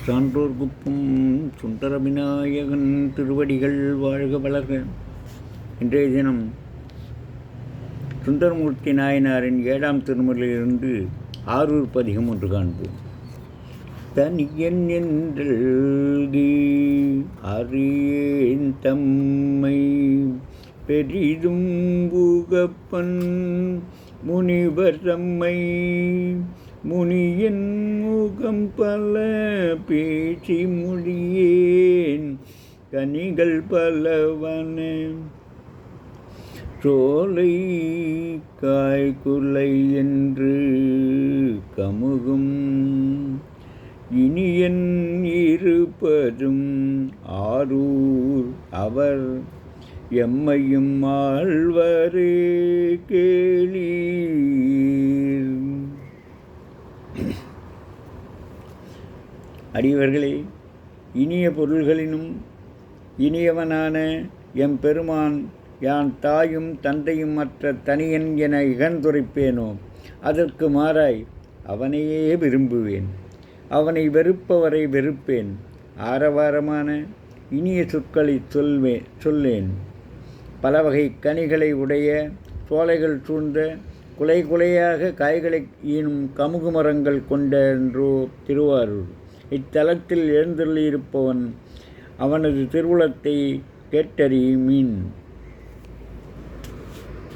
சான்றோர் குப்பும் சுந்தர விநாயகன் திருவடிகள் வாழ்க வளர்க. இன்றைய தினம் சுந்தரமூர்த்தி நாயனாரின் 7ஆம் திருமுறையிலிருந்து ஆரூர் பதிகம் ஒன்று காண்போம். தனியன் என்றல்கி அறியேன் தம்மை பெரிதும் புகப்பன் முனிவர் தம்மை முனியன் முகம் பல பேசி முடியேன் கனிகள் பலவன சோலை காய்குலை என்று கமுகும் இனியன் இருப்பதும் ஆரூர் அவர் எம்மையும் ஆழ்வரே கேளீர். அடியவர்களே, இனிய பொருள்களினும் இனியவனான எம் பெருமான் யான் தாயும் தந்தையும் மற்ற தனியன் என இகழ்ந்துரைப்பேனோ, அதற்கு மாறாய் அவனையே விரும்புவேன். அவனை வெறுப்பவரை வெறுப்பேன். ஆரவாரமான இனிய சொற்களை சொல்லேன். பல வகை கனிகளை உடைய சோலைகள் சூழ்ந்த குலை குலையாக காய்களை ஈனும் கமுகு மரங்கள் கொண்டோ திருவாரூர். இத்தலத்தில் எழுந்தருளியிருப்பவன் அவனது திருவுளத்தை கேட்டறிமீன்.